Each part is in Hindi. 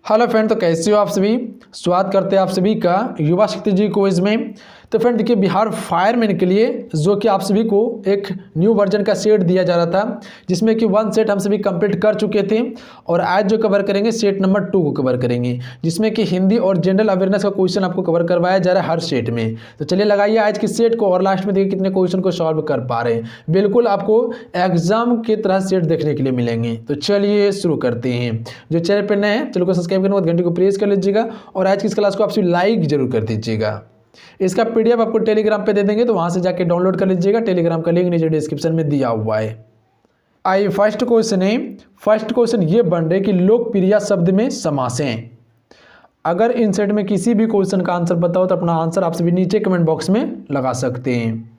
हेलो फ्रेंड, तो कैसे हो आप सभी। स्वागत करते हैं आप सभी का युवा शक्ति जी क्विज में। तो फ्रेंड देखिए, बिहार फायरमैन के लिए जो कि आप सभी को एक न्यू वर्जन का सेट दिया जा रहा था, जिसमें कि 1 सेट हम सभी कंप्लीट कर चुके थे और आज जो कवर करेंगे सेट नंबर 2 को कवर करेंगे, जिसमें कि हिंदी और जनरल अवेयरनेस का क्वेश्चन आपको कवर करवाया जा रहा है हर सेट में। तो चलिए लगाइए आज की सेट को और लास्ट में देखिए कितने क्वेश्चन को सॉल्व कर पा रहे हैं। बिल्कुल आपको एग्जाम की तरह सेट देखने के लिए मिलेंगे। तो चलिए शुरू करते हैं। जो चैनल पर नए हैं चैनल को सब्सक्राइब करने के बाद घंटे को प्रेस कर लीजिएगा और आज की इस क्लास को आप सभी लाइक जरूर कर दीजिएगा। इसका पीडीएफ आपको टेलीग्राम पे दे देंगे, तो वहां से जाके डाउनलोड कर लीजिएगा। टेलीग्राम का लिंक नीचे डिस्क्रिप्शन में दिया हुआ है। आइए फर्स्ट क्वेश्चन है। फर्स्ट क्वेश्चन ये बन रहे कि लोकप्रिय शब्द में समासें। अगर इन सेट में किसी भी क्वेश्चन का आंसर बताओ तो अपना आंसर आप सभी नीचे कमेंट बॉक्स में लगा सकते हैं।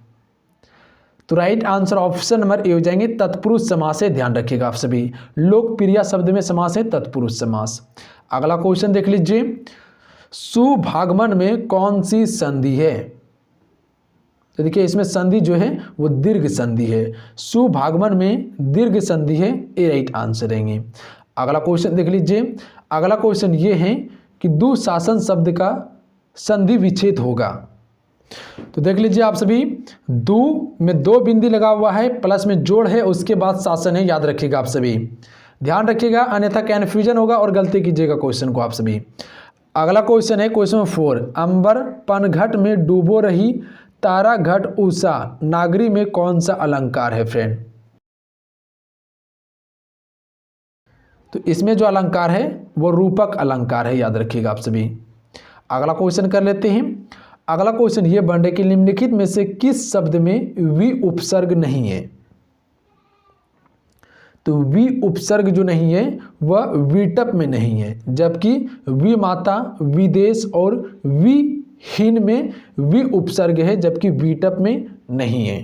तो right answer option number A हो जाएंगे तत्पुरुष समास है। ध्यान रखिएगा आप सभी, लोकप्रिय शब्द में समास है तत्पुरुष समास। अगला क्वेश्चन देख लीजिए, सुभागमन में कौन सी संधि है। तो देखिए इसमें संधि जो है वो दीर्घ संधि है। सुभागमन में दीर्घ संधि है, ए राइट आंसर रहेंगे। अगला क्वेश्चन देख लीजिए। अगला क्वेश्चन ये है कि दुशासन शब्द का संधि विच्छेद होगा। तो देख लीजिए आप सभी, दु में 2 बिंदी लगा हुआ है, प्लस में जोड़ है, उसके बाद शासन है। याद रखिएगा आप सभी, ध्यान रखिएगा, अन्यथा कन्फ्यूजन होगा और गलती कीजिएगा क्वेश्चन को आप सभी। अगला क्वेश्चन है क्वेश्चन 4, अंबर पनघट में डूबो रही तारा घट उषा नागरी में कौन सा अलंकार है फ्रेंड। तो इसमें जो अलंकार है वो रूपक अलंकार है। याद रखिएगा आप सभी। अगला क्वेश्चन कर लेते हैं। अगला क्वेश्चन ये बन रहा है कि निम्नलिखित में से किस शब्द में वी उपसर्ग नहीं है। तो वी उपसर्ग जो नहीं है वह वीटप में नहीं है, जबकि वी माता, विदेश और वी हीन में वी उपसर्ग है, जबकि वीटप में नहीं है।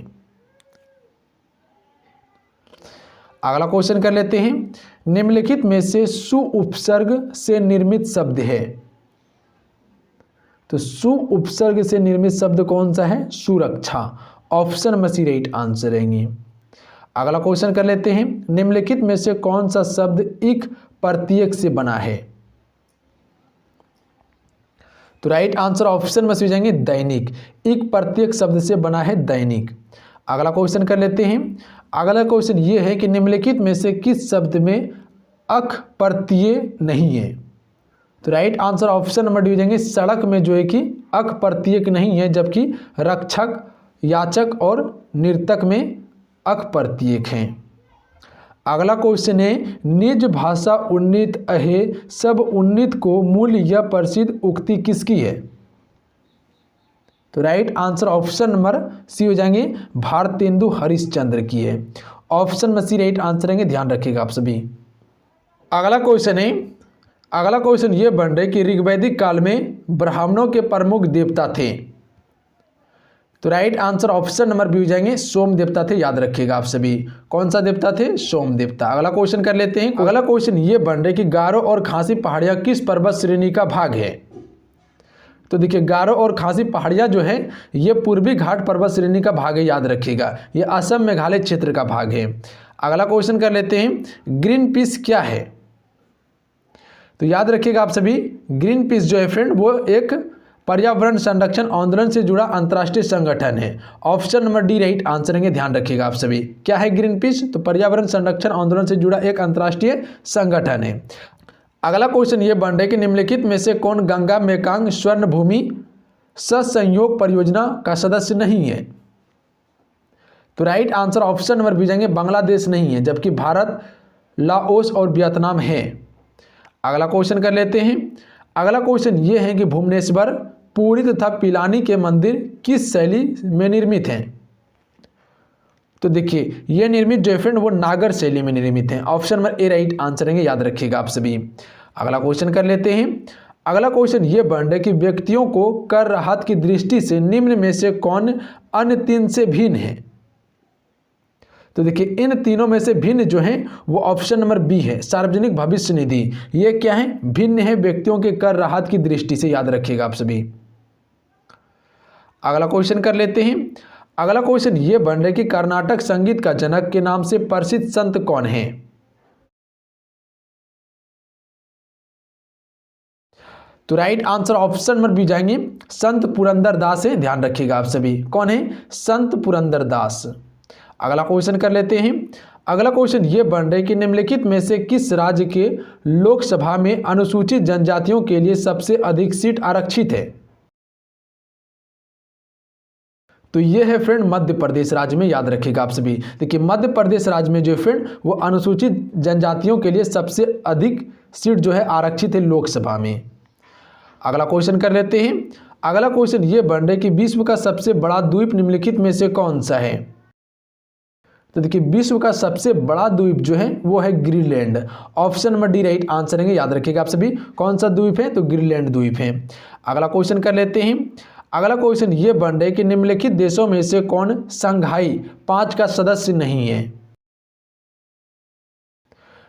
अगला क्वेश्चन कर लेते हैं। निम्नलिखित में से सु उपसर्ग से निर्मित शब्द है। तो सु उपसर्ग से निर्मित शब्द कौन सा है? सुरक्षा। Option number C right answer रहेंगे। अगला क्वेश्चन कर लेते हैं। निम्नलिखित में से कौन सा शब्द इक प्रत्यय से बना है। तो राइट आंसर ऑप्शन में से हो जाएंगे दैनिक। इक प्रत्यय शब्द से बना है दैनिक। अगला क्वेश्चन कर लेते हैं। अगला क्वेश्चन ये है कि निम्नलिखित में से किस शब्द में अक प्रत्यय नहीं है। तो right answer option number D हो जाएंगे सड़क में जो है कि अक प्रत्यय नहीं है, जबकि रक्षक, याचक और नर्तक में अक प्रत्यय हैं। अगला क्वेश्चन है, निज भाषा उन्नीत अहे सब उन्नीत को मूल यह प्रसिद्ध उक्ति किसकी है। तो right answer option number C हो जाएंगे भारतेंदु हरिश्चंद्र की है। ऑप्शन में सी राइट आंसर रहेंगे। ध्यान रखिएगा आप सभी। अगला क्वेश्चन है। अगला क्वेश्चन ये बन रहा है कि ऋग्वैदिक काल में ब्राह्मणों के प्रमुख देवता थे। तो right answer option number B हो जाएंगे सोम देवता थे। याद रखिएगा आप सभी, कौन सा देवता थे? सोम देवता। अगला क्वेश्चन कर लेते हैं। अगला क्वेश्चन ये बन रहा है कि गारो और खासी पहाड़ियां किस पर्वत श्रेणी का भाग है। तो देखिए गारो और खासी पहाड़ियां जो है ये पूर्वी घाट पर्वत श्रेणी का भाग है। याद रखिएगा, ये असम मेघालय क्षेत्र का भाग है। अगला क्वेश्चन कर लेते हैं, ग्रीन पीस क्या है। तो याद रखिएगा आप सभी, ग्रीन पीस जो है फ्रेंड वो एक पर्यावरण संरक्षण आंदोलन से जुड़ा अंतर्राष्ट्रीय संगठन है। Option number D right answer रहेंगे। ध्यान रखिएगा आप सभी, क्या है ग्रीन पीस? तो पर्यावरण संरक्षण आंदोलन से जुड़ा एक अंतर्राष्ट्रीय संगठन है। अगला क्वेश्चन ये बन रहा है कि निम्नलिखित में से कौन गंगा मेकांग स्वर्णभूमि सहसंयोग परियोजना का सदस्य नहीं है। तो right answer option number B जाएंगे बांग्लादेश नहीं है, जबकि भारत, लाओस और वियतनाम है। अगला क्वेश्चन कर लेते हैं। अगला क्वेश्चन ये है कि भुवनेश्वर, पुरी तथा पिलानी के मंदिर किस शैली में निर्मित हैं। तो देखिए ये निर्मित जो है फ्रेंड वो नागर शैली में निर्मित हैं। Option number A right answer रहेंगे। याद रखिएगा आप सभी। अगला क्वेश्चन कर लेते हैं। अगला क्वेश्चन ये बन रहा है कि व्यक्तियों को कर राहत की दृष्टि से निम्न में से कौन अन्य 3 से भिन्न है। तो देखिए इन तीनों में से भिन्न जो है वो ऑप्शन नंबर बी है सार्वजनिक भविष्य निधि। ये क्या है? भिन्न है व्यक्तियों के कर राहत की दृष्टि से। याद रखिएगा आप सभी। अगला क्वेश्चन कर लेते हैं। अगला क्वेश्चन ये बन रहा है कि कर्नाटक संगीत का जनक के नाम से प्रसिद्ध संत कौन है। तो right answer option number B जाएंगे संत पुरंदरदास है। ध्यान रखिएगा आप सभी, कौन है? संत पुरंदरदास। अगला क्वेश्चन कर लेते हैं। अगला क्वेश्चन ये बन रहा है कि निम्नलिखित में से किस राज्य के लोकसभा में अनुसूचित जनजातियों के लिए सबसे अधिक सीट आरक्षित है? तो ये है फ्रेंड मध्य प्रदेश राज्य में। याद रखिएगा आप सभी। देखिए मध्य प्रदेश राज्य में जो फ्रेंड वो अनुसूचित जनजातियों के लिए सबसे अधिक सीट जो है आरक्षित है लोकसभा में। अगला क्वेश्चन कर लेते हैं। अगला क्वेश्चन ये बन रहा है कि विश्व का सबसे बड़ा द्वीप निम्नलिखित में से कौन सा है? तो देखिए विश्व का सबसे बड़ा द्वीप जो है वो है Greenland. Option number D right answer है। याद रखिएगा आप सभी, कौन सा द्वीप है? तो ग्रीनलैंड द्वीप है। अगला क्वेश्चन कर लेते हैं। अगला क्वेश्चन ये बन रहा है कि निम्नलिखित देशों में से कौन संघाई 5 का सदस्य नहीं है?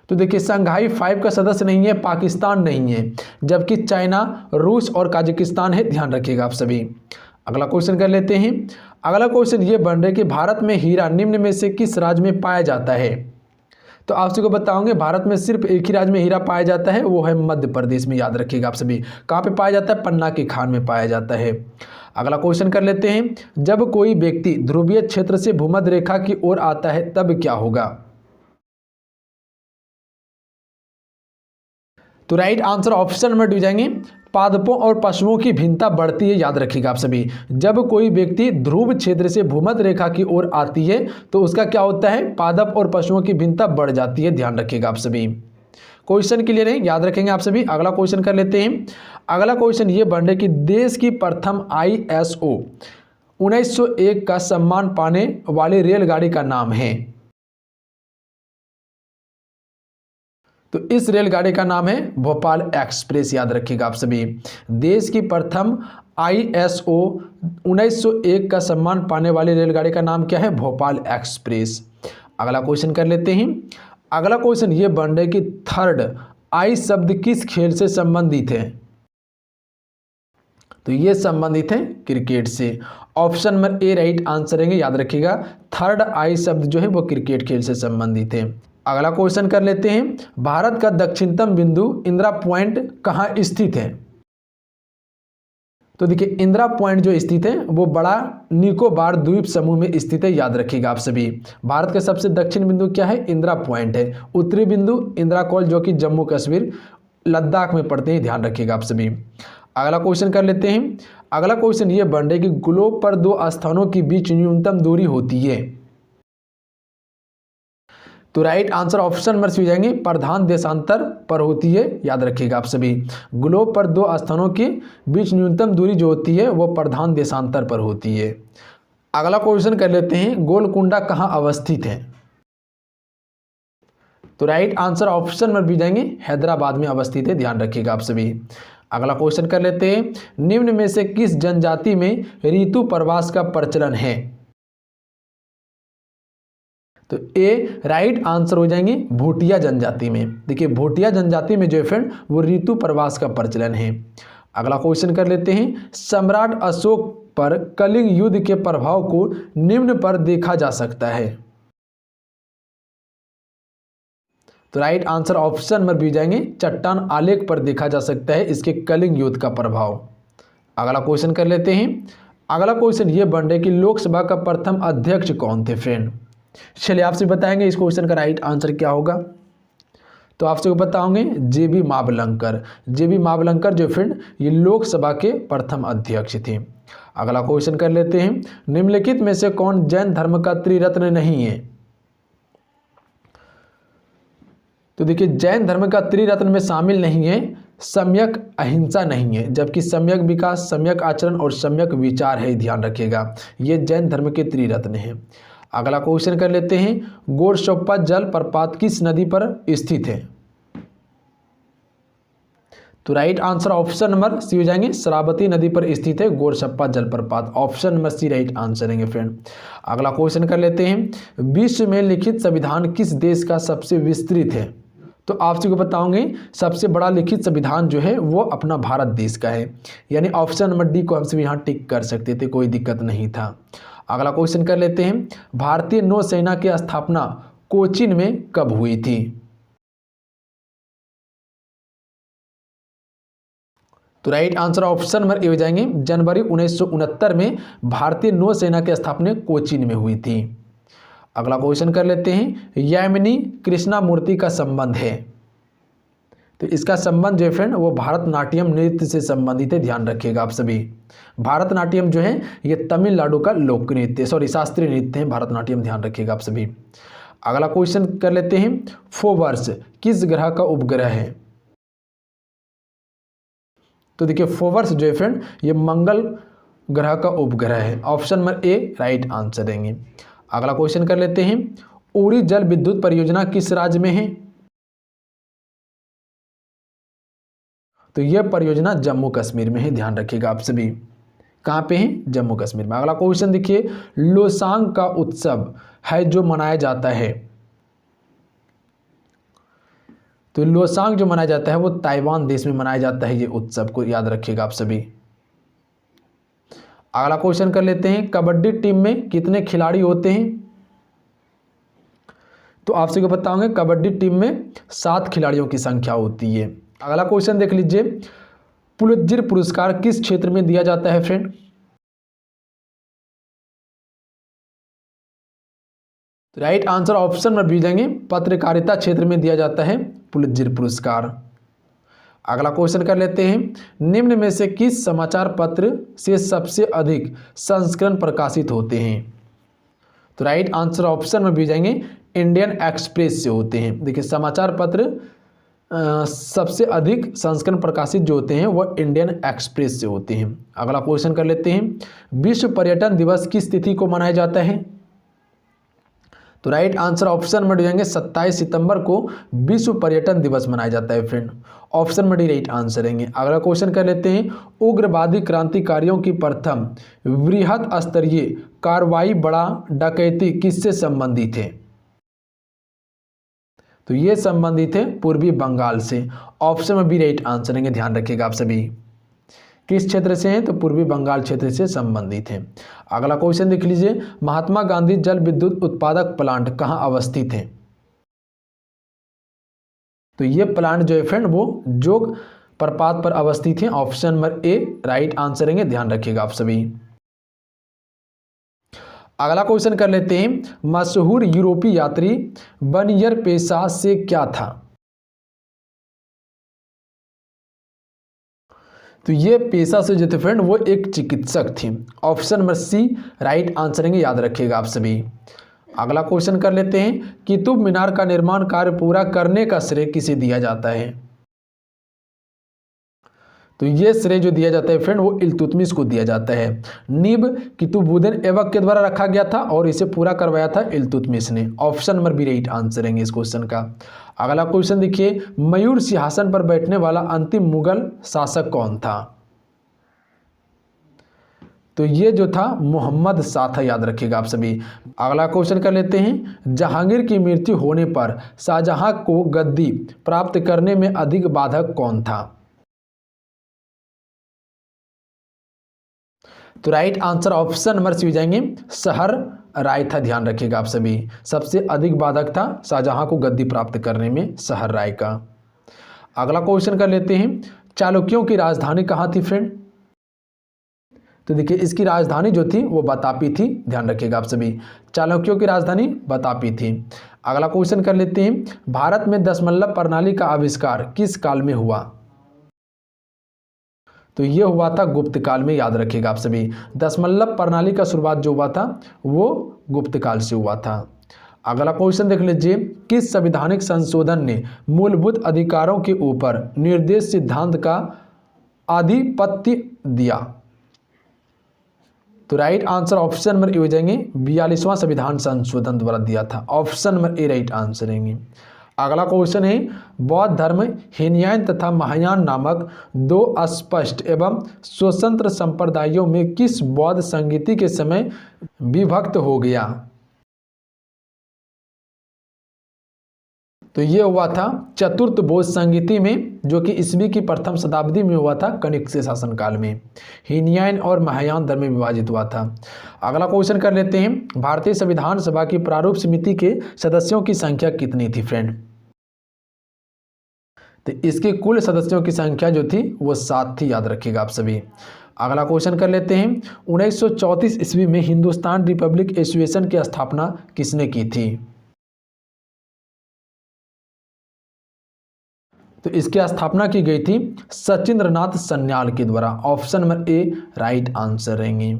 तो देखिए संघाई 5 का सदस्य नहीं है, पाकिस्तान नहीं है, जबकि चाइना, रूस और काजाकिस्तान है। ध्यान रखिएगा आप सभी। अगला क्वेश्चन कर लेते हैं। अगला क्वेश्चन ये बन रहा है कि भारत में हीरा निम्न में से किस राज्य में पाया जाता है? तो आप सभी को बताओगे भारत में सिर्फ एक ही राज्य में हीरा पाया जाता है, वो है मध्य प्रदेश में। याद रखिएगा आप सभी। कहाँ पे पाया जाता है? पन्ना की खान में पाया जाता है। अगला क्वेश्चन कर लेते हैं। जब कोई व्यक्ति ध्रुवीय क्षेत्र से भूमध्य रेखा की ओर आता है तब क्या होगा? तो right answer option number D जाएंगे पादपों और पशुओं की भिन्नता बढ़ती है। याद रखिएगा आप सभी। जब कोई व्यक्ति ध्रुव क्षेत्र से भूमध्य रेखा की ओर आती है तो उसका क्या होता है? पादप और पशुओं की भिन्नता बढ़ जाती है। ध्यान रखिएगा आप सभी। क्वेश्चन क्लियर है? याद रखेंगे आप सभी। अगला क्वेश्चन कर लेते हैं। अगला क्वेश्चन ये बन रहा है कि देश की प्रथम ISO 1901 का सम्मान पाने वाली रेलगाड़ी का नाम है। तो इस रेलगाड़ी का नाम है भोपाल एक्सप्रेस। याद रखिएगा आप सभी। देश की प्रथम ISO 1901 का सम्मान पाने वाली रेलगाड़ी का नाम क्या है? भोपाल एक्सप्रेस। अगला क्वेश्चन कर लेते हैं। अगला क्वेश्चन ये बन रहा है कि थर्ड आई शब्द किस खेल से संबंधित है? तो ये संबंधित है क्रिकेट से। Option number A right answer है। याद रखिएगा थर्ड आई शब्द जो है वो क्रिकेट खेल से संबंधित है। अगला क्वेश्चन कर लेते हैं। भारत का दक्षिणतम बिंदु इंदिरा पॉइंट कहाँ स्थित है? तो देखिए इंदिरा पॉइंट जो स्थित है वो बड़ा निकोबार द्वीप समूह में स्थित है। याद रखिएगा आप सभी। भारत का सबसे दक्षिण बिंदु क्या है? इंदिरा पॉइंट है। उत्तरी बिंदु इंदिरा कॉल जो कि जम्मू कश्मीर लद्दाख में पड़ते हैं। ध्यान रखिएगा आप सभी। अगला क्वेश्चन कर लेते हैं। अगला क्वेश्चन ये बन रहा है कि ग्लोब पर 2 स्थानों के बीच न्यूनतम दूरी होती है। तो right answer option number C हो जाएंगे प्रधान देशांतर पर होती है। याद रखिएगा आप सभी। ग्लोब पर 2 स्थानों के बीच न्यूनतम दूरी जो होती है वो प्रधान देशांतर पर होती है। अगला क्वेश्चन कर लेते हैं। गोलकुंडा कहाँ अवस्थित है? तो right answer option number B जाएंगे हैदराबाद में अवस्थित है। ध्यान रखिएगा आप सभी। अगला क्वेश्चन कर लेते हैं। निम्न में से किस जनजाति में ऋतु प्रवास का प्रचलन है? तो ए राइट आंसर हो जाएंगे भूटिया जनजाति में। देखिए भूटिया जनजाति में जो है फ्रेंड वो ऋतु प्रवास का प्रचलन है। अगला क्वेश्चन कर लेते हैं। सम्राट अशोक पर कलिंग युद्ध के प्रभाव को निम्न पर देखा जा सकता है। तो right answer option number B जाएंगे चट्टान आलेख पर देखा जा सकता है इसके कलिंग युद्ध का प्रभाव। अगला क्वेश्चन कर लेते हैं। अगला क्वेश्चन ये बन रहा है कि लोकसभा का प्रथम अध्यक्ष कौन थे फ्रेंड? चलिए आपसे बताएंगे इस क्वेश्चन का राइट आंसर क्या होगा। तो आपसे बताओगे JB मावलंकर। JB मावलंकर जो फ्रेंड ये लोकसभा के प्रथम अध्यक्ष थे। अगला क्वेश्चन कर लेते हैं। निम्नलिखित में से कौन जैन धर्म का त्रिरत्न नहीं है? तो देखिए जैन धर्म का त्रिरत्न में शामिल नहीं है सम्यक अहिंसा नहीं है, जबकि सम्यक विकास, सम्यक आचरण और सम्यक विचार है। ध्यान रखिएगा ये जैन धर्म के त्रिरत्न है। अगला क्वेश्चन कर लेते हैं। गोरसोप्पा जल प्रपात किस नदी पर स्थित है? तो right answer option number C हो जाएंगे शरावती नदी पर स्थित है गोरसप्पा जलप्रपात। Option number C right answer है फ्रेंड। अगला क्वेश्चन कर लेते हैं। विश्व में लिखित संविधान किस देश का सबसे विस्तृत है? तो आप सभी को बताओगे सबसे बड़ा लिखित संविधान जो है वो अपना भारत देश का है। यानी ऑप्शन नंबर डी को हम सभी यहाँ टिक कर सकते थे, कोई दिक्कत नहीं था। अगला क्वेश्चन कर लेते हैं। भारतीय नौसेना की स्थापना कोचीन में कब हुई थी? तो right answer option number A हो जाएंगे जनवरी 1969 में भारतीय नौसेना की स्थापना कोचीन में हुई थी। अगला क्वेश्चन कर लेते हैं, यामिनी कृष्णामूर्ति का संबंध है। तो इसका संबंध जो है फ्रेंड वो भारतनाट्यम नृत्य से संबंधित है, ध्यान रखिएगा आप सभी। भारतनाट्यम जो है ये तमिलनाडु का लोक नृत्य, सॉरी शास्त्रीय नृत्य है भारतनाट्यम, ध्यान रखिएगा आप सभी। अगला क्वेश्चन कर लेते हैं, फोबर्स किस ग्रह का उपग्रह है। तो देखिए फोबर्स जो है फ्रेंड ये मंगल ग्रह का उपग्रह है, option number A right answer देंगे। अगला क्वेश्चन कर लेते हैं, उरी जल विद्युत परियोजना किस राज्य में है। तो यह परियोजना जम्मू कश्मीर में है, ध्यान रखिएगा आप सभी। कहाँ पे है, जम्मू कश्मीर में। अगला क्वेश्चन देखिए, लोसांग का उत्सव है जो मनाया जाता है। तो लोसांग जो मनाया जाता है वो ताइवान देश में मनाया जाता है, ये उत्सव को याद रखिएगा आप सभी। अगला क्वेश्चन कर लेते हैं, कबड्डी टीम में कितने खिलाड़ी होते हैं। तो आपसे को बताऊंगे कबड्डी टीम में 7 खिलाड़ियों की संख्या होती है। अगला क्वेश्चन देख लीजिए, पुलित्जर पुरस्कार किस क्षेत्र में दिया जाता है फ्रेंड। तो राइट आंसर ऑप्शन में भी देंगे पत्रकारिता क्षेत्र में दिया जाता है पुलित्जर पुरस्कार। अगला क्वेश्चन कर लेते हैं, निम्न में से किस समाचार पत्र से सबसे अधिक संस्करण प्रकाशित होते हैं। तो राइट आंसर ऑप्शन में भी जाएंगे इंडियन एक्सप्रेस से होते हैं। देखिए समाचार पत्र सबसे अधिक संस्करण प्रकाशित जो होते हैं वो इंडियन एक्सप्रेस से होते हैं। अगला क्वेश्चन कर लेते हैं, विश्व पर्यटन दिवस किस तिथि को मनाया जाता है। तो राइट आंसर ऑप्शन में जाएंगे 27 सितंबर को विश्व पर्यटन दिवस मनाया जाता है फ्रेंड, ऑप्शन में डी राइट आंसर देंगे। अगला क्वेश्चन कर लेते हैं, उग्रवादी क्रांतिकारियों की प्रथम वृहद स्तरीय कार्रवाई बड़ा डकैती किससे संबंधित है। तो ये संबंधित है पूर्वी बंगाल से, ऑप्शन में बी राइट आंसर देंगे, ध्यान रखिएगा आप सभी। किस क्षेत्र से हैं, तो पूर्वी बंगाल क्षेत्र से संबंधित है। अगला क्वेश्चन देख लीजिए, महात्मा गांधी जल विद्युत उत्पादक प्लांट कहाँ अवस्थित है। तो ये प्लांट जो है फ्रेंड वो जोग प्रपात पर अवस्थित है, option number A right answer देंगे, ध्यान रखिएगा आप सभी। अगला क्वेश्चन कर लेते हैं, मशहूर यूरोपीय यात्री बनियर पेशा से क्या था। तो ये पेशा से जो थे फ्रेंड वो एक चिकित्सक थी, option number C right answer देंगे, याद रखिएगा आप सभी। अगला क्वेश्चन कर लेते हैं, कुतुब मीनार का निर्माण कार्य पूरा करने का श्रेय किसे दिया जाता है। तो ये श्रेय जो दिया जाता है फ्रेंड वो इल्तुतमिश को दिया जाता है। नीब कुतुबुद्दीन ऐबक के द्वारा रखा गया था और इसे पूरा करवाया था इल्तुतमिश ने, option number B right answer है इस क्वेश्चन का। अगला क्वेश्चन देखिए, मयूर सिंहासन पर बैठने वाला अंतिम मुगल शासक कौन था। तो ये जो था मोहम्मद शाह था, याद रखिएगा आप सभी। अगला क्वेश्चन कर लेते हैं, जहांगीर की मृत्यु होने पर शाहजहां को गद्दी प्राप्त करने में अधिक बाधक कौन था। तो right answer option number C हो जाएंगे सहर राय था, ध्यान रखिएगा आप सभी। सबसे अधिक बाधक था शाहजहां को गद्दी प्राप्त करने में सहर राय का। अगला क्वेश्चन कर लेते हैं, चालुक्यों की राजधानी कहाँ थी फ्रेंड। तो देखिए इसकी राजधानी जो थी वो बतापी थी, ध्यान रखिएगा आप सभी। चालुक्यों की राजधानी बतापी थी। अगला क्वेश्चन कर लेते हैं, भारत में दशमलव प्रणाली का आविष्कार किस काल में हुआ। तो ये हुआ था गुप्त काल में, याद रखिएगा आप सभी। दशमलव प्रणाली का शुरुआत जो हुआ था वो गुप्त काल से हुआ था। अगला क्वेश्चन देख लीजिए, किस संवैधानिक संशोधन ने मूलभूत अधिकारों के ऊपर निर्देश सिद्धांत का आधिपत्य दिया। तो right answer option number A हो जाएंगे 42वां संविधान संशोधन द्वारा दिया था, option number A right answer रहेंगे। अगला क्वेश्चन है, बौद्ध धर्म हीनयान तथा महायान नामक दो अस्पष्ट एवं स्वतंत्र संप्रदायों में किस बौद्ध संगीति के समय विभक्त हो गया। तो ये हुआ था चतुर्थ बौद्ध संगीति में, जो कि ईस्वी की प्रथम शताब्दी में हुआ था, कनिष्क के शासनकाल में। हीनयान और महायान धर्म में विभाजित हुआ था। अगला क्वेश्चन कर लेते हैं, भारतीय संविधान सभा की प्रारूप समिति के सदस्यों की संख्या कितनी थी फ्रेंड। तो इसके कुल सदस्यों की संख्या जो थी वो 7 थी, याद रखिएगा आप सभी। अगला क्वेश्चन कर लेते हैं, 1934 ईस्वी में हिंदुस्तान रिपब्लिक एसोसिएशन की स्थापना किसने की थी? तो इसकी स्थापना की गई थी सचिंद्रनाथ सन्याल के द्वारा। Option number A right answer रहेंगे।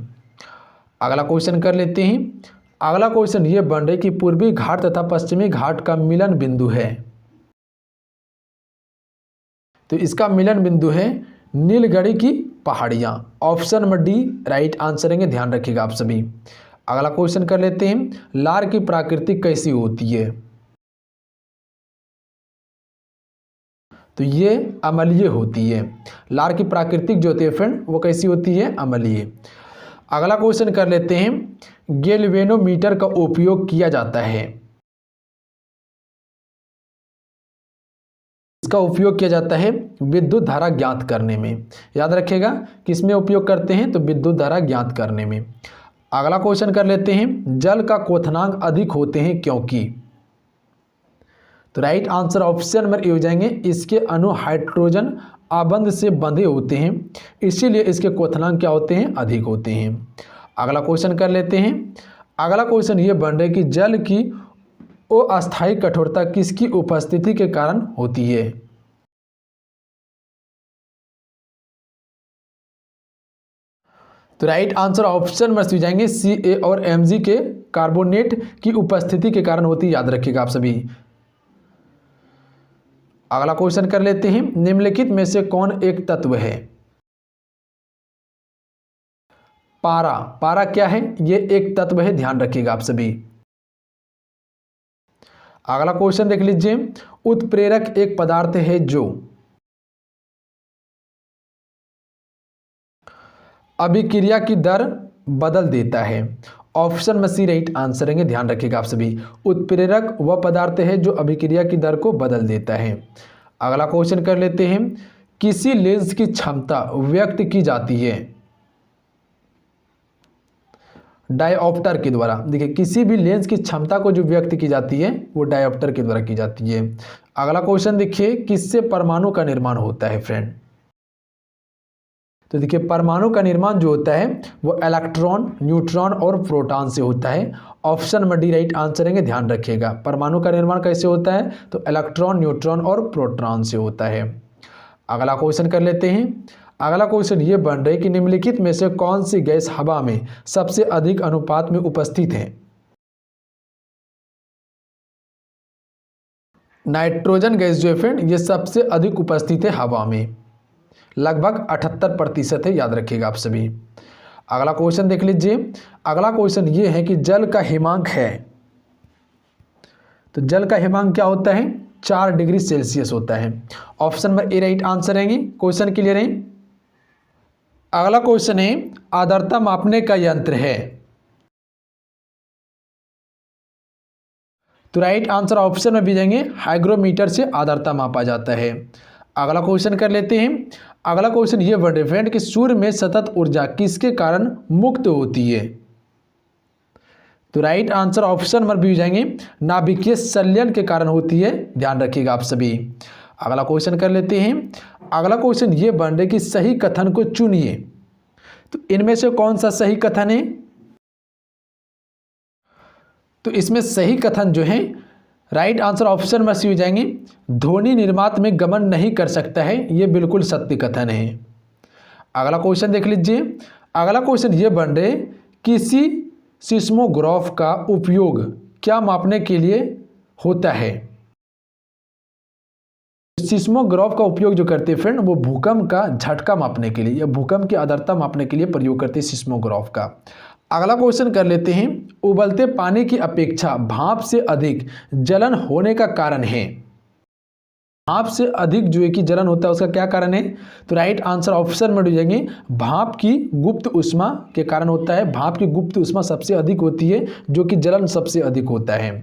अगला क्वेश्चन कर लेते हैं। अगला क्वेश्चन ये बन रहे कि पूर्वी घाट तथा पश्चिमी घाट का मिलन बिंदु है। तो इसका मिलन बिंदु है नीलगढ़ी की पहाड़ियां। Option number D right answer रहेंगे, ध्यान रखिएगा आप सभी। अगला क्वेश्चन कर लेते हैं, लार की प्राकृतिक कैसी होती है? तो ये अम्लीय होती है। लार की प्राकृतिक जो होती है फ्रेंड वो कैसी होती है? अम्लीय। अगला क्वेश्चन कर लेते हैं, गैल्वेनोमीटर का उपयोग किया जाता है। इसका उपयोग किया जाता है विद्युत धारा ज्ञात करने में। याद रखिएगा किसमें उपयोग करते हैं? तो विद्युत धारा ज्ञात करने में। अगला क्वेश्चन कर लेते हैं, जल का क्वथनांक अधिक होते हैं क्योंकि? तो right answer option number A हो जाएंगे, इसके अणु हाइड्रोजन आबंध से बंधे होते हैं, इसीलिए इसके क्वथनांक क्या होते हैं? अधिक होते हैं। अगला क्वेश्चन कर लेते हैं। अगला क्वेश्चन ये बन रहा है कि जल की अस्थायी कठोरता किसकी उपस्थिति के कारण होती है? तो राइट आंसर ऑप्शन में हो जाएंगे Ca और Mg के कार्बोनेट की उपस्थिति के कारण होती है, याद रखिएगा आप सभी। अगला क्वेश्चन कर लेते हैं, निम्नलिखित में से कौन एक तत्व है? पारा। पारा क्या है? ये एक तत्व है, ध्यान रखिएगा आप सभी। अगला क्वेश्चन देख लीजिए, उत्प्रेरक एक पदार्थ है जो अभिक्रिया की दर बदल देता है। ऑप्शन में सी राइट आंसर रहेंगे, ध्यान रखिएगा आप सभी। उत्प्रेरक वह पदार्थ है जो अभिक्रिया की दर को बदल देता है। अगला क्वेश्चन कर लेते हैं, किसी लेंस की क्षमता व्यक्त की जाती है डायोप्टर के द्वारा। देखिए किसी भी लेंस की क्षमता को जो व्यक्त की जाती है वो डायोप्टर के द्वारा की जाती है। अगला क्वेश्चन देखिए, किससे परमाणु का निर्माण होता है फ्रेंड? तो देखिए परमाणु का निर्माण जो होता है वो इलेक्ट्रॉन, न्यूट्रॉन और प्रोटॉन से होता है। Option number D right answer रहेंगे, ध्यान रखिएगा। परमाणु का निर्माण कैसे होता है? तो इलेक्ट्रॉन, न्यूट्रॉन और प्रोटॉन से होता है। अगला क्वेश्चन कर लेते हैं। अगला क्वेश्चन ये बन रहा है कि निम्नलिखित में से कौन सी गैस हवा में सबसे अधिक अनुपात में उपस्थित है? नाइट्रोजन गैस जो है फ्रेंड ये सबसे अधिक उपस्थित है हवा में, लगभग 78% है, याद रखिएगा आप सभी। अगला क्वेश्चन देख लीजिए। अगला क्वेश्चन ये है कि जल का हिमांक है। तो जल का हिमांक क्या होता है? 4 डिग्री सेल्सियस होता है। Option number A right answer रहेंगे। क्वेश्चन क्लियर है? अगला क्वेश्चन है, आर्द्रता मापने का यंत्र है। तो राइट आंसर ऑप्शन में भी जाएंगे, हाइग्रोमीटर से आर्द्रता मापा जाता है। अगला क्वेश्चन कर लेते हैं। अगला क्वेश्चन ये वर्ड है फ्रेंड कि सूर्य में सतत ऊर्जा किसके कारण मुक्त होती है? तो right answer option number B हो जाएंगे, नाभिकीय संलयन के कारण होती है, ध्यान रखिएगा आप सभी। अगला क्वेश्चन कर लेते हैं। अगला क्वेश्चन ये बन रहा है कि सही कथन को चुनिए। तो इनमें से कौन सा सही कथन है? तो इसमें सही कथन जो है राइट आंसर ऑप्शन में सी हो जाएंगे, ध्वनि निर्मात में गमन नहीं कर सकता है, ये बिल्कुल सत्य कथन है। अगला क्वेश्चन देख लीजिए। अगला क्वेश्चन ये बन रहे, किसी सिस्मोग्राफ का उपयोग क्या मापने के लिए होता है? सिस्मोग्राफ का उपयोग जो करते हैं फ्रेंड वो भूकंप का झटका मापने के लिए या भूकंप की आर्द्रता मापने के लिए प्रयोग करते हैं सिस्मोग्राफ का। अगला क्वेश्चन कर लेते हैं, उबलते पानी की अपेक्षा भाप से अधिक जलन होने का कारण है। भाप से अधिक जो है कि जलन होता है उसका क्या कारण है? तो राइट आंसर ऑप्शन में हो जाएंगे, भाप की गुप्त ऊष्मा के कारण होता है। भाप की गुप्त ऊष्मा सबसे अधिक होती है जो कि जलन सबसे अधिक होता है।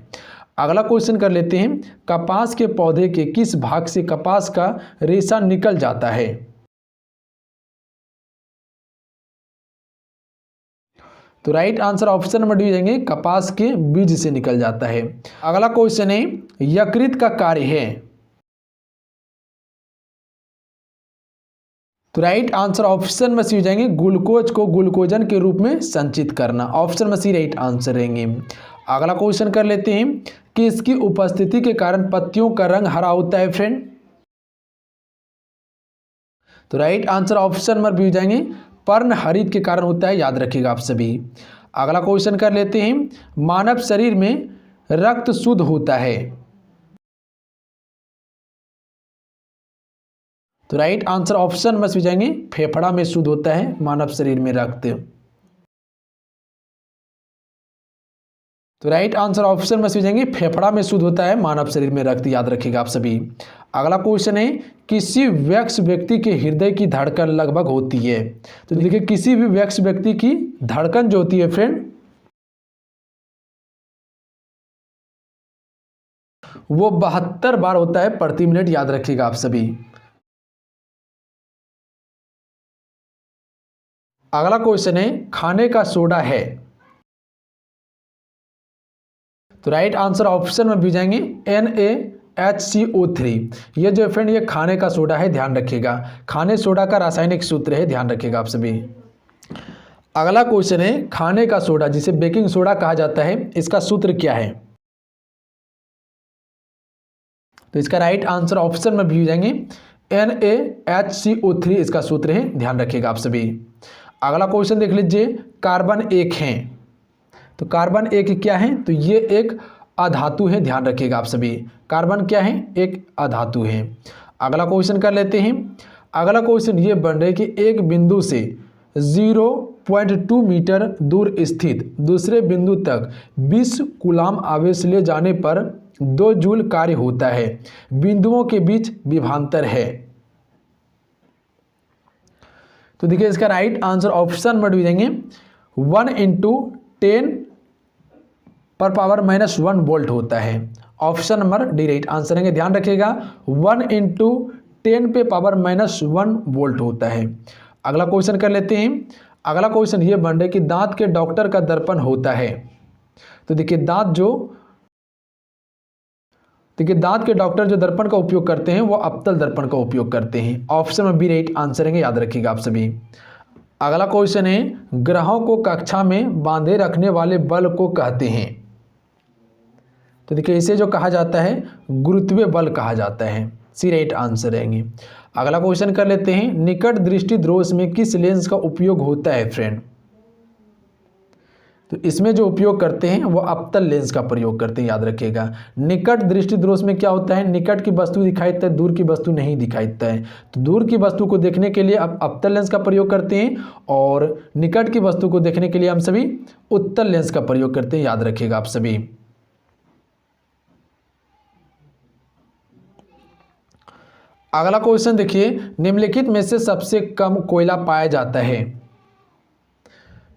अगला क्वेश्चन कर लेते हैं, कपास के पौधे के किस भाग से कपास का रेशा निकल जाता है? तो राइट आंसर ऑप्शन में डी जाएंगे, कपास के बीज से निकल जाता है। अगला क्वेश्चन है, यकृत का कार्य है। तो राइट आंसर ऑप्शन में सी हो जाएंगे ग्लूकोज को ग्लूकोजन के रूप में संचित करना। ऑप्शन में सी राइट आंसर रहेंगे। अगला क्वेश्चन कर लेते हैं कि इसकी उपस्थिति के कारण पत्तियों का रंग हरा होता है फ्रेंड। तो राइट आंसर ऑप्शन में भी हो जाएंगे पर्णहरित के कारण होता है, याद रखिएगा आप सभी। अगला क्वेश्चन कर लेते हैं मानव शरीर में रक्त शुद्ध होता है। तो राइट आंसर ऑप्शन में भी जाएंगे फेफड़ा में शुद्ध होता है मानव शरीर में रक्त। तो राइट आंसर ऑप्शन में भी जाएंगे फेफड़ा में शुद्ध होता है मानव शरीर में रक्त, याद रखिएगा आप सभी। अगला क्वेश्चन है किसी वयस्क व्यक्ति के हृदय की धड़कन लगभग होती है। तो देखिए किसी भी वयस्क व्यक्ति की धड़कन जो होती है फ्रेंड वो 72 बार होता है प्रति मिनट, याद रखिएगा आप सभी। अगला क्वेश्चन है खाने का सोडा है। तो राइट आंसर ऑप्शन में भी जाएंगे NaHCO3। ये जो फ्रेंड ये खाने का सोडा है, ध्यान रखिएगा। खाने सोडा का रासायनिक सूत्र है, ध्यान रखिएगा आप सभी। अगला क्वेश्चन है खाने का सोडा जिसे बेकिंग सोडा कहा जाता है, इसका सूत्र क्या है। तो इसका राइट आंसर ऑप्शन में भी हो जाएंगे NaHCO3 इसका सूत्र है, ध्यान रखिएगा आप सभी। अगला क्वेश्चन देख लीजिए कार्बन 1 है। तो कार्बन 1 क्या है, तो ये एक अधातु है, ध्यान रखिएगा आप सभी। कार्बन क्या है, एक अधातु है। अगला क्वेश्चन कर लेते हैं। अगला क्वेश्चन ये बन रहा है कि एक बिंदु से 0.2 मीटर दूर स्थित दूसरे बिंदु तक 20 कूलाम आवेश ले जाने पर 2 जूल कार्य होता है, बिंदुओं के बीच विभवांतर है। तो देखिए इसका राइट आंसर ऑप्शन में भी देंगे 1 × 10⁻⁻1 वोल्ट होता है। Option number D right answer है, ध्यान रखिएगा 1 × 10⁻⁻1 वोल्ट होता है। अगला क्वेश्चन कर लेते हैं। अगला क्वेश्चन ये बन रहा है कि दांत के डॉक्टर का दर्पण होता है। तो देखिए दांत के डॉक्टर जो दर्पण का उपयोग करते हैं वो अवतल दर्पण का उपयोग करते हैं। ऑप्शन में बी राइट आंसर है, याद रखिएगा आप सभी। अगला क्वेश्चन है ग्रहों को कक्षा में बांधे रखने वाले बल को कहते हैं। तो देखिए इसे जो कहा जाता है गुरुत्वीय बल कहा जाता है, सी राइट आंसर रहेंगे। अगला क्वेश्चन कर लेते हैं निकट दृष्टि दोष में किस लेंस का उपयोग होता है फ्रेंड। तो इसमें जो उपयोग करते हैं वो अवतल लेंस का प्रयोग करते हैं, याद रखिएगा। निकट दृष्टि दोष में क्या होता है, निकट की वस्तु दिखाई देता है, दूर की वस्तु नहीं दिखाई देता है। तो दूर की वस्तु को देखने के लिए आप अवतल लेंस का प्रयोग करते हैं और निकट की वस्तु को देखने के लिए हम सभी उत्तल लेंस का प्रयोग करते हैं, याद रखिएगा आप सभी। अगला क्वेश्चन देखिए निम्नलिखित में से सबसे कम कोयला पाया जाता है।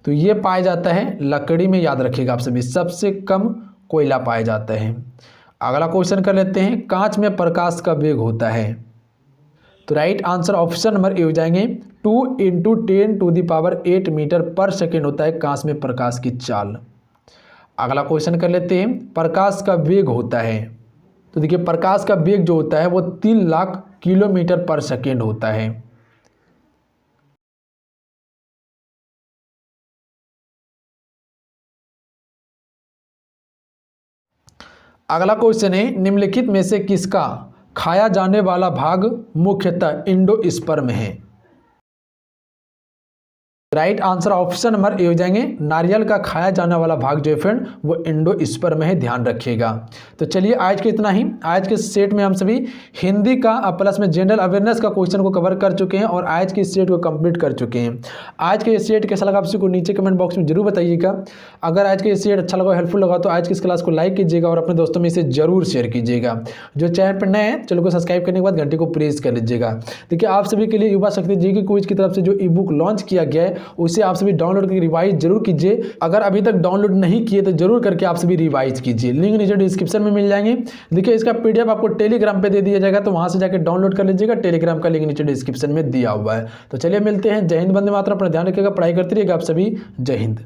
तो ये पाया जाता है लकड़ी में, याद रखिएगा आप सभी, सबसे कम कोयला पाया जाता है। अगला क्वेश्चन कर लेते हैं कांच में प्रकाश का वेग होता है। तो right answer option number A हो जाएंगे 2 × 10⁸ मीटर पर सेकेंड होता है कांच में प्रकाश की चाल। अगला क्वेश्चन कर लेते हैं प्रकाश का वेग होता है। तो देखिए प्रकाश का वेग जो होता है वो 3 लाख किलोमीटर पर सेकेंड होता है। अगला क्वेश्चन है निम्नलिखित में से किसका खाया जाने वाला भाग मुख्यतः एंडोस्पर्म है। Right answer option number A हो जाएंगे नारियल का खाया जाने वाला भाग जो है फ्रेंड वो एंडोस्पर्म है, ध्यान रखिएगा। तो चलिए आज के इतना ही। आज के सेट में हम सभी हिंदी का प्लस में जनरल अवेयरनेस का क्वेश्चन को कवर कर चुके हैं और आज के सेट को कंप्लीट कर चुके हैं। आज के सेट कैसा लगा आप सभी को नीचे कमेंट बॉक्स में जरूर बताइएगा। अगर आज के सेट अच्छा लगा हेल्पफुल लगा तो आज की इस क्लास को लाइक कीजिएगा और अपने दोस्तों में इसे जरूर शेयर कीजिएगा। जो चैनल पर नए हैं चैनल को सब्सक्राइब करने के बाद घंटे को प्रेस कर लीजिएगा। देखिए आप सभी के लिए युवा शक्ति जीके क्विज की तरफ से जो ई बुक लॉन्च किया गया है उसे आप सभी डाउनलोड करके रिवाइज जरूर कीजिए। अगर अभी तक डाउनलोड नहीं किए तो जरूर करके आप सभी रिवाइज कीजिए। लिंक नीचे डिस्क्रिप्शन में मिल जाएंगे। देखिए इसका पीडीएफ आपको टेलीग्राम पे दे दिया जाएगा तो वहां से जाकर डाउनलोड कर लीजिएगा। टेलीग्राम का लिंक नीचे डिस्क्रिप्शन में दिया हुआ है। तो चलिए मिलते हैं। जय हिंद, वंदे मातरम। अपना ध्यान रखिएगा, पढ़ाई करते रहिएगा आप सभी। जय हिंद।